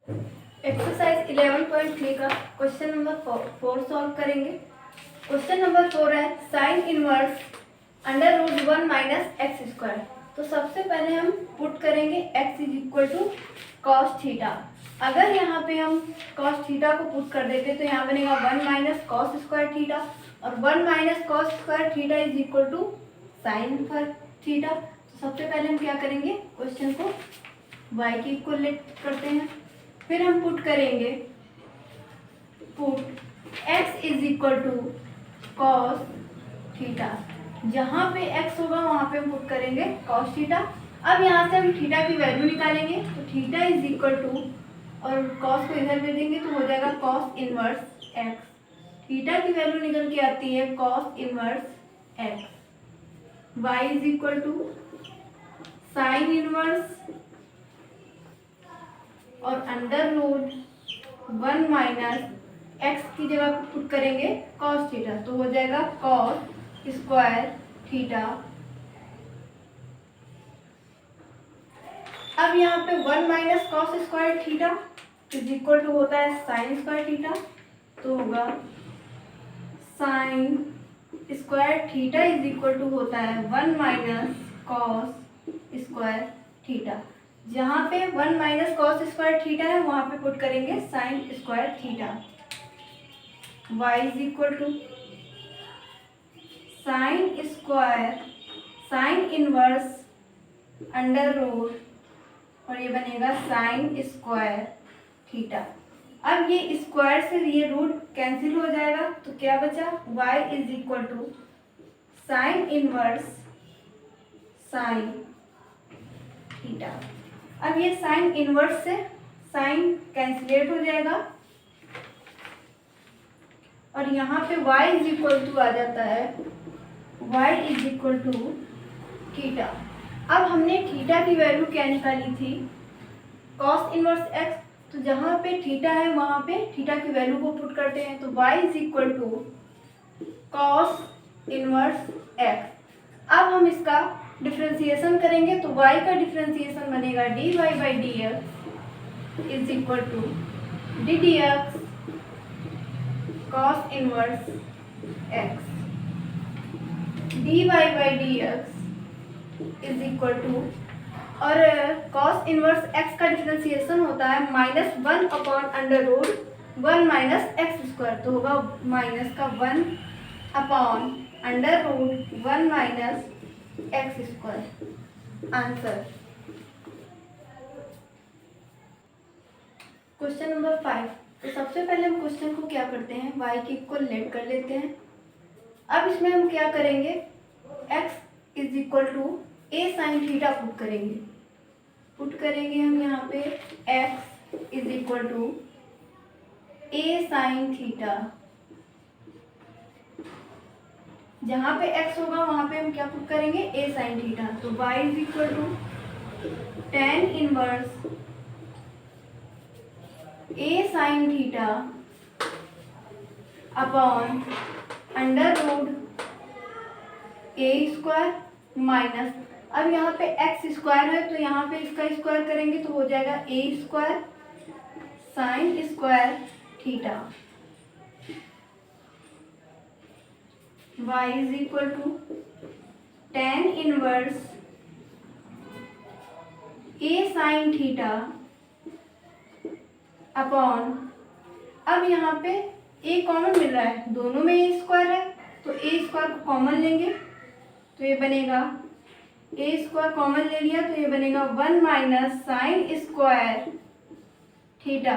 Exercise 11.3 का question number 4 solve करेंगे। Question number 4 है sine inverse under root 1 minus x square. तो सबसे पहले हम पुट करेंगे x is equal to cos theta. अगर यहाँ पे हम कॉस थीटा को पुट कर देते तो यहाँ बनेगा 1 माइनस कॉस स्क्वायर थीटा, और 1 minus cos square theta is equal to sine theta. तो सबसे पहले हम क्या करेंगे, क्वेश्चन को y की इक्वलेट करते हैं, फिर हम पुट करेंगे put x is equal to cos theta. जहाँ पे x होगा वहाँ पे हम पुट करेंगे कॉस थीटा। अब यहाँ से हम थीटा की वैल्यू निकालेंगे, तो थीटा इज इक्वल टू, और कॉस को इधर दे देंगे तो हो जाएगा कॉस इनवर्स x। थीटा की वैल्यू निकल के आती है cos inverse x। y is equal to sine inverse और अंडर रूट 1 माइनस एक्स की जगह पुट करेंगे कॉस थीटा, तो हो जाएगा कॉस स्क्वायर थीटा। अब यहाँ पे 1 minus cos square theta is equal to होता है साइन स्क्वायर थीटा, तो होगा sine square theta is equal to होता है 1 माइनस कॉस स्क्वायर थीटा। जहाँ पे 1 माइनस कॉस स्क्वायर थीटा है वहाँ पे पुट करेंगे sine square theta. y is equal to sine square sine inverse under root, और ये बनेगा साइन स्क्वायर थीटा। अब ये स्क्वायर से ये रूट कैंसिल हो जाएगा, तो क्या बचा, y is equal to sine inverse sine theta. अब ये साइन इनवर्स से साइन कैंसिलेट हो जाएगा, और यहाँ पे y इज इक्वल टू आ जाता है y is equal to theta. अब हमने थीटा की वैल्यू क्या निकाली थी, कॉस इनवर्स x। तो जहाँ पे थीटा है वहाँ पे थीटा की वैल्यू को पुट करते हैं, तो y is equal to cos inverse x। अब हम इसका डिफ्रेंसिएशन करेंगे, तो y का डिफ्रेंसिएशन बनेगा dy by d x is equal to d d x cos inverse x। dy by d x is equal to, और कॉस इनवर्स x का differentiation होता है -1 upon under root 1 minus x square, तो होगा minus का 1 upon under root 1 minus x square. Answer question number 5। तो सबसे पहले हम क्वेश्चन को क्या करते हैं, y की इक्वलेट कर लेते हैं। अब इसमें हम क्या करेंगे, x is equal to a sine theta put करेंगे हम यहाँ पे x is equal to a sine theta. जहाँ पे x होगा वहाँ पे हम क्या पुट करेंगे, a साइन थीटा। तो y is equal to tan inverse a sine theta upon under root a square minus, अब यहाँ पे x स्क्वायर है तो यहाँ पे इसका स्क्वायर करेंगे तो हो जाएगा a square sine square theta. y is equal to tan inverse a sine theta upon, अब यहाँ पे a कॉमन मिल रहा है, दोनों में a स्क्वायर है तो a स्क्वायर को कॉमन लेंगे, तो ये बनेगा a स्क्वायर कॉमन ले लिया तो ये बनेगा 1 माइनस साइन स्क्वायर थीटा,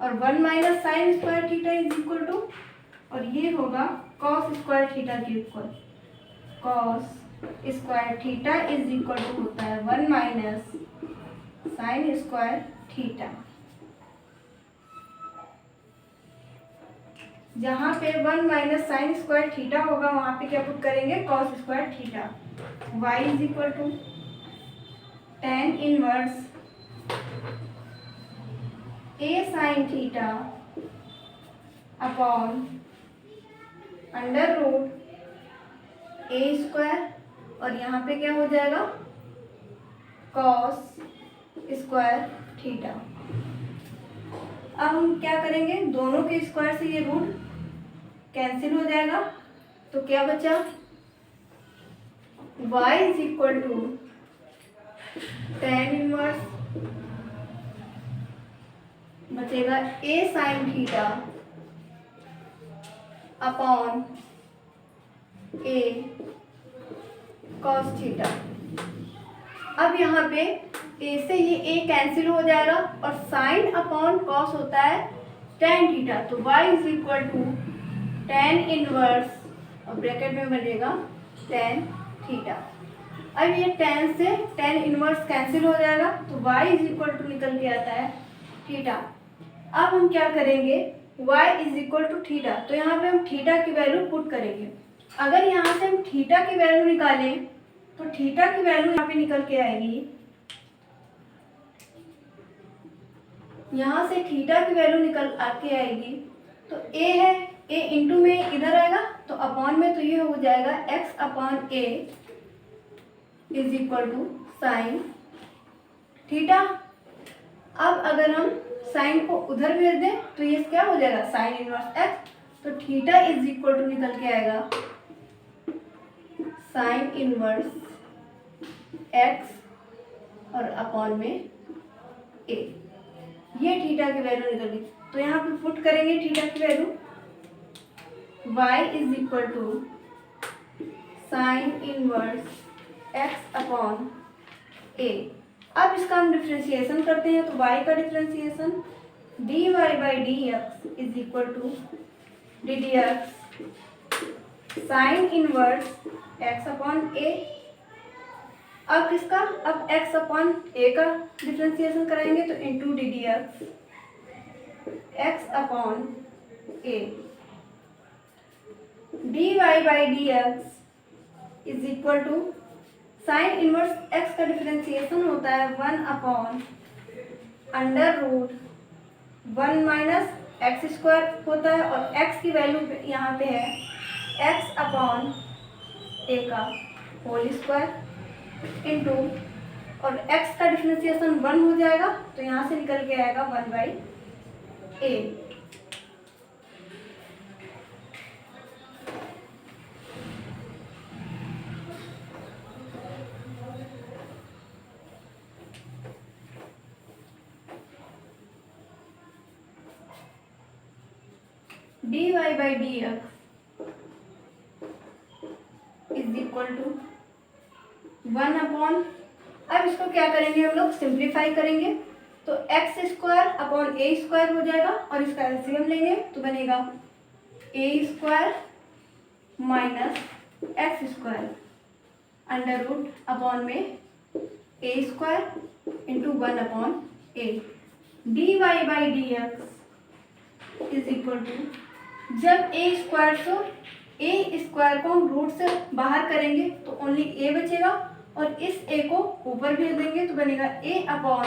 और 1 minus sine square theta is equal to, और ये होगा कॉस स्क्वायर थीटा के equal. Cos square theta is equal to होता है 1 माइनस साइन स्क्वायर थीटा। जहाँ पे 1 माइनस साइन स्क्वायर थीटा होगा वहाँ पे क्या पुट करेंगे, cos square theta. y is equal to tan inverse a sine theta upon under root a square, और यहाँ पे क्या हो जाएगा, कॉस स्क्वायर थीटा। अब हम क्या करेंगे, दोनों के स्क्वायर से ये रूट कैंसिल हो जाएगा, तो क्या बचा, y is equal to tan inverse बचेगा a sine theta upon a cos theta. अब यहाँ पे a से ये a कैंसिल हो जाएगा और साइन अपॉन कॉस होता है tan थीटा, तो y is equal to tan inverse और ब्रैकेट में बनेगा tan थीटा। अब ये tan से tan इनवर्स कैंसिल हो जाएगा, तो y इज इक्वल टू निकल के आता है थीटा। अब हम क्या करेंगे, y is equal to theta, तो यहाँ पे हम थीटा की वैल्यू पुट करेंगे। अगर यहाँ से हम थीटा की वैल्यू निकालें तो थीटा की वैल्यू यहाँ पे निकल के आएगी, यहाँ से थीटा की वैल्यू निकल आके आएगी, तो a है, a इंटू में इधर आएगा तो अपॉन में, तो ये हो जाएगा x upon a is equal to sine theta. अब अगर हम साइन को उधर भेज दें तो ये क्या हो जाएगा, साइन इनवर्स x, तो थीटा इज इक्वल टू निकल के आएगा साइन इनवर्स x और अपॉन में a। ये थीटा की वैल्यू निकल गई, तो यहाँ पे पुट करेंगे थीटा की value, y is equal to sine inverse x upon a। अब इसका हम डिफ्रेंशिएशन करते हैं, तो y का differentiation dy by d x is equal to d d x sine inverse x upon a। अब किसका, अब x अपॉन a का डिफ्रेंशिएशन कराएंगे, तो into d d x upon a dy by d x is equal to sine inverse x का differentiation होता है 1 upon under root 1 minus x square होता है, और x की वैल्यू यहाँ पे है x अपॉन a का होल स्क्वायर इंटू, और x का डिफरेंशिएशन 1 हो जाएगा, तो यहाँ से निकल के आएगा 1 by a। dy by d x is equal to 1 upon, अब इसको क्या करेंगे हम लोग, सिंप्लीफाई करेंगे, तो x square upon a square हो जाएगा, और इसका एलसीएम लेंगे तो बनेगा a square minus x square under root upon में a square into 1 upon a. D y by d x is equal to, जब ए स्क्वायर को, ए स्क्वायर को हम रूट से बाहर करेंगे तो ओनली ए बचेगा, और इस ए को ऊपर भेज देंगे तो बनेगा a upon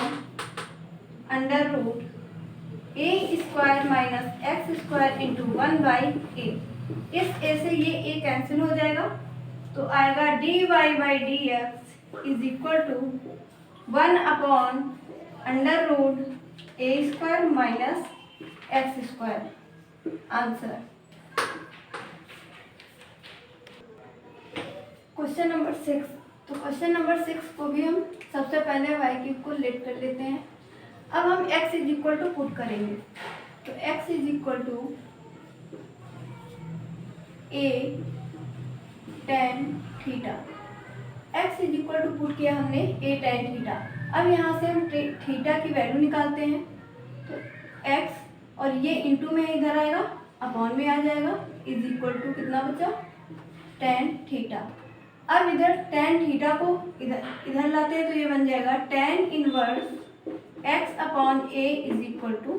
under root a square minus x square into 1 by a. इस ए से ये ए कैंसिल हो जाएगा, तो आएगा d y by d x is equal to 1 upon under root a square minus x square. Answer question number 6। तो question number 6 को भी हम सबसे पहले y क्यूब को लेट कर लेते हैं। अब हम x is equal to put करेंगे, तो x is equal to a tan theta. x is equal to put किया हमने a tan थीटा। अब यहाँ से हम थीटा की वैल्यू निकालते हैं, तो x और ये इंटू में इधर आएगा, अपॉन में आ जाएगा, इज इक्वल टू कितना बचा, tan थीटा। अब इधर tan थीटा को इधर लाते हैं, तो ये बन जाएगा tan inverse x upon a is equal to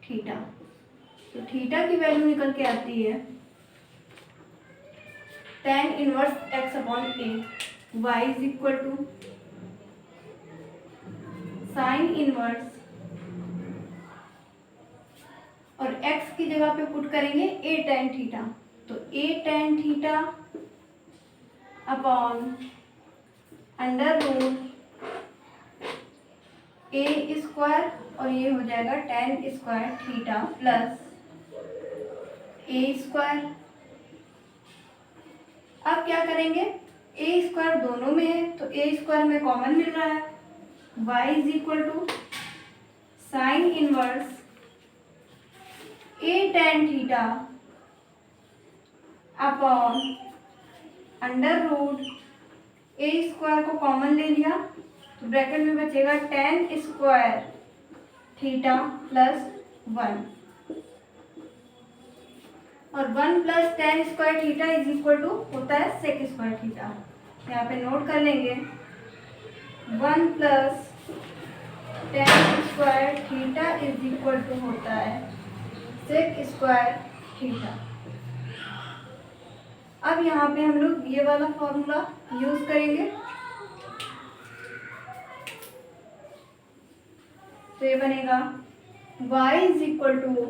theta. तो थीटा की वैल्यू निकल के आती है tan inverse x upon a। y is equal to sine inverse, और x की जगह पे पुट करेंगे a tan थीटा, तो a tan theta upon under root a square और ये हो जाएगा tan square theta plus a square. अब क्या करेंगे, ए स्क्वायर दोनों में है तो ए स्क्वायर में कॉमन मिल रहा है, y is equal to sine inverse a tan theta upon under root a square को कॉमन ले लिया तो ब्रैकेट में बचेगा tan स्क्वायर थीटा प्लस 1 और 1 plus tan square theta is equal to होता है सेक स्क्वायर थीटा। यहाँ पे नोट कर लेंगे 1 plus tan square theta is equal to होता है सेक स्क्वायर थीटा। अब यहाँ पे हम लोग ये वाला फॉर्मूला यूज करेंगे तो ये बनेगा y इज इक्वल टू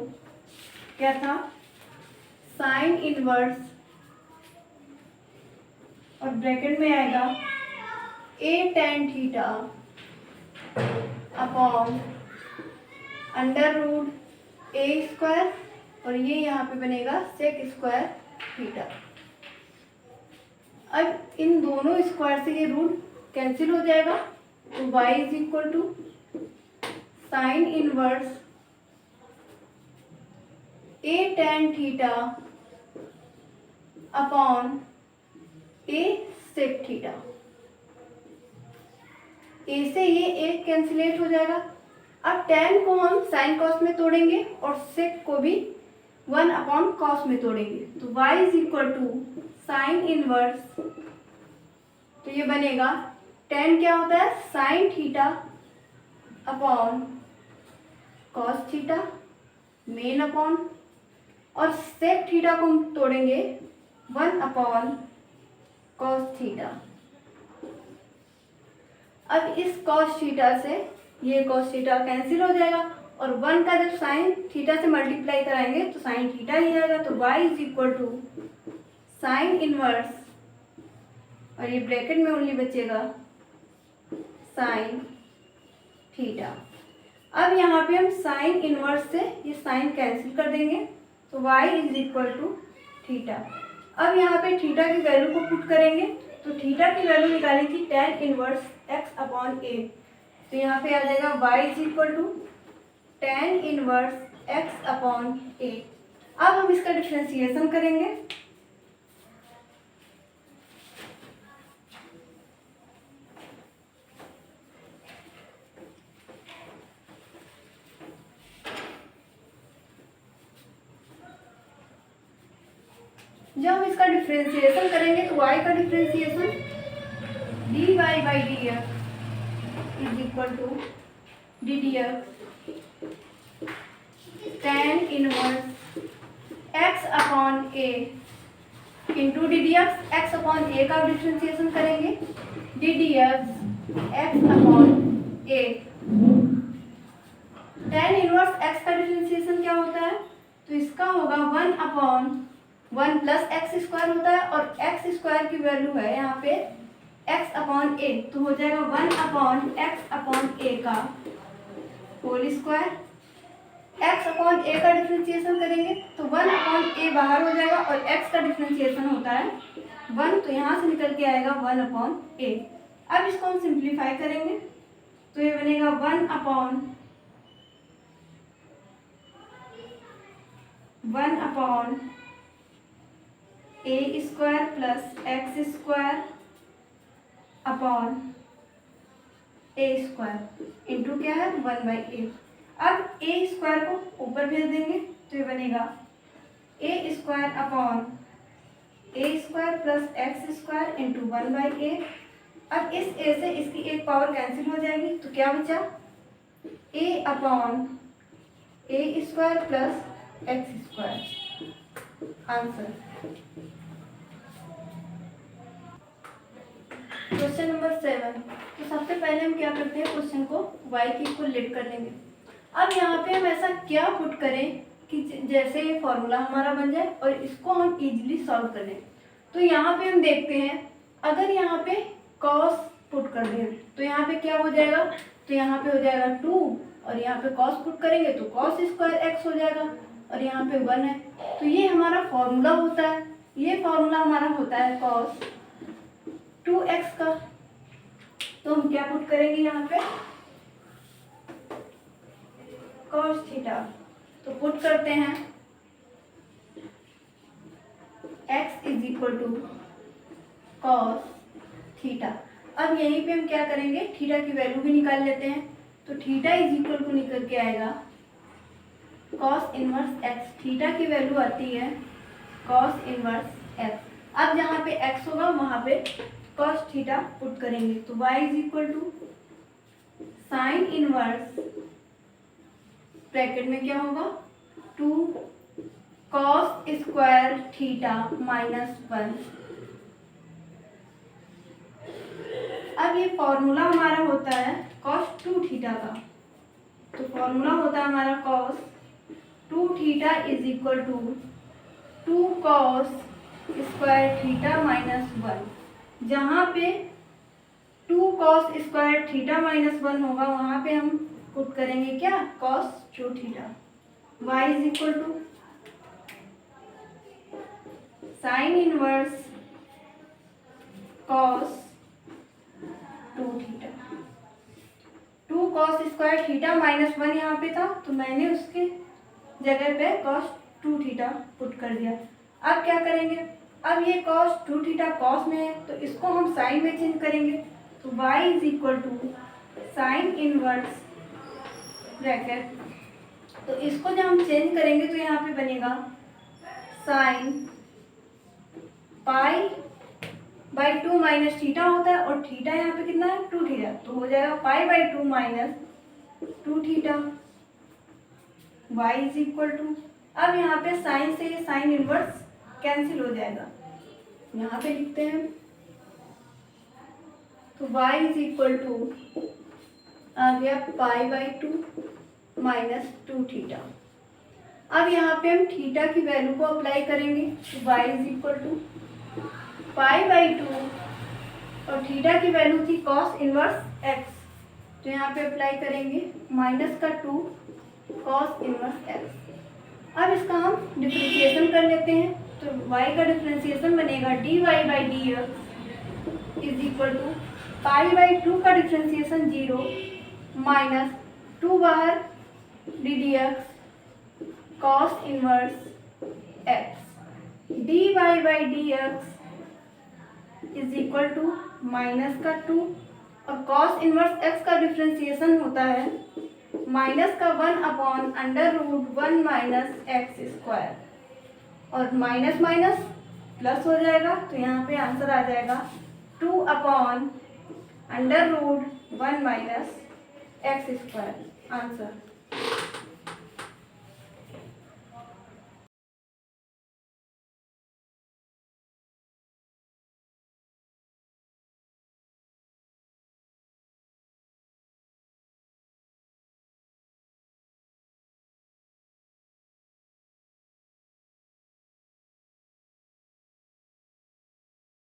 क्या था, साइन इनवर्स और ब्रैकेट में आएगा a tan theta upon under root a square और ये यहाँ पे बनेगा सेक स्क्वायर थीटा। अब इन दोनों स्क्वायर से ये रूट कैंसिल हो जाएगा तो y is equal to sine inverse a tan theta upon a sec theta. A से ये ए कैंसिलेट हो जाएगा। अब tan को हम साइन कॉस में तोड़ेंगे और सेक को भी 1 अपॉन कॉस में तोड़ेंगे तो y is equal to sine inverse तो ये बनेगा tan क्या होता है, sine theta upon cos theta मेन अपॉन और सेक थीटा को हम तोड़ेंगे 1 अपॉन कॉस थीटा। अब इस कॉस थीटा से ये कॉस थीटा कैंसिल हो जाएगा और 1 का जब साइन थीटा से मल्टीप्लाई कराएंगे तो साइन थीटा ही आएगा तो y is equal to sine inverse और ये ब्रैकेट में ओनली बचेगा साइन थीटा। अब यहाँ पे हम साइन इनवर्स से ये साइन कैंसिल कर देंगे तो y is equal to theta. अब यहाँ पे थीटा की वैल्यू को पुट करेंगे तो थीटा की वैल्यू निकाली थी tan inverse x upon a तो यहाँ पे आ जाएगा y is equal to tan inverse x upon a. अब हम इसका डिफ्रेंसिएशन करेंगे जब हम इसका डिफ्रेंसिएशन करेंगे तो y का differentiation dy by d x is equal to d d x tan inverse x upon a into d d x upon a का डिफ्रेंसिएशन करेंगे d d x upon a. tan inverse x का differentiation क्या होता है तो इसका होगा 1 upon 1 plus x square होता है और एक्स स्क्वायर की वैल्यू है यहाँ पे x अपॉन ए तो हो जाएगा 1 अपॉन एक्स अपॉन ए का whole square. x upon a का डिफ्रेंसिएशन करेंगे तो 1 अपॉन ए बाहर हो जाएगा और x का डिफ्रेंसिएशन होता है 1 तो यहाँ से निकल के आएगा 1 अपॉन ए। अब इसको हम सिंप्लीफाई करेंगे तो ये बनेगा 1 upon a square plus x square upon a square into क्या है 1 बाई ए। अब ए स्क्वायर को ऊपर भेज देंगे तो ये बनेगा a square upon a square plus x square into 1 by a. अब इस ए से इसकी एक पावर कैंसिल हो जाएगी तो क्या बचा a upon a square plus x square. Answer question number 7। तो सबसे पहले हम क्या करते हैं, क्वेश्चन को y की इक्वल लेट कर लेंगे। अब यहाँ पे हम ऐसा क्या पुट करें कि जैसे ये फॉर्मूला हमारा बन जाए और इसको हम इजीली सॉल्व कर लें। तो यहाँ पे हम देखते हैं अगर यहाँ पे cos पुट कर दें तो यहाँ पे क्या हो जाएगा तो यहाँ पे हो जाएगा 2 और यहाँ पे कॉस पुट करेंगे तो कॉस स्क्वायर एक्स हो जाएगा और यहाँ पे 1 है। तो ये हमारा फॉर्मूला होता है, ये फॉर्मूला हमारा होता है कॉस 2x का। तो हम क्या पुट करेंगे यहाँ पे, कॉस थीटा। तो पुट करते हैं x is equal to cos theta. अब यहीं पे हम क्या करेंगे, थीटा की वैल्यू भी निकाल लेते हैं। तो थीटा इज इक्वल टू निकल के आएगा कॉस इनवर्स एक्स। थीटा की वैल्यू आती है कॉस इनवर्स एक्स। अब जहाँ पे एक्स होगा वहाँ पे कॉस थीटा पुट करेंगे। तो y is equal to sine inverse, bracket में क्या होगा 2 कॉस स्क्वायर थीटा माइनस 1। अब ये फॉर्मूला हमारा होता है कॉस 2 थीटा का। तो फॉर्मूला होता है हमारा cos 2 theta is equal to 2 cos square theta minus 1। जहाँ पे 2 कॉस स्क्वायर थीटा माइनस 1 होगा वहाँ पे हम पुट करेंगे क्या, cos 2 theta. y is equal to sine inverse cos 2 theta. 2 cos square theta minus 1 यहाँ पे था तो मैंने उसके जगह पे कॉस 2 थीटा पुट कर दिया। अब क्या करेंगे, अब ये कॉस 2 थीटा कॉस में है तो इसको हम साइन में चेंज करेंगे। तो y is equal to sine inverse bracket, तो इसको जब हम चेंज करेंगे तो यहाँ पे बनेगा sine pi by 2 minus theta होता है और थीटा यहाँ पे कितना है 2 थीटा, तो हो जाएगा pi by 2 minus 2 theta. y is equal to, अब यहाँ पे साइन से ये साइन इनवर्स कैंसिल हो जाएगा, यहाँ पे लिखते हैं। तो y इज इक्वल टू आ गया पाई बाई 2 माइनस 2 थीटा। अब यहाँ पे हम थीटा की वैल्यू को अप्लाई करेंगे। तो y is equal to pi by 2 और थीटा की वैल्यू थी कॉस इनवर्स एक्स, तो यहाँ पे अप्लाई करेंगे माइनस का 2 कॉस इनवर्स एक्स। अब इसका हम डिफ्रेंशिएशन कर लेते हैं। तो y का डिफ्रेंशिएशन बनेगा dy by d x is equal to pi by 2 का डिफ्रेंशिएशन 0 माइनस 2 बाहर d d x cos inverse x. dy by d x is equal to minus का 2 और कॉस इनवर्स एक्स का डिफ्रेंशिएशन होता है minus का 1 upon under root 1 minus x square, और minus minus plus हो जाएगा तो यहाँ पे आंसर आ जाएगा 2 upon under root 1 minus x square answer.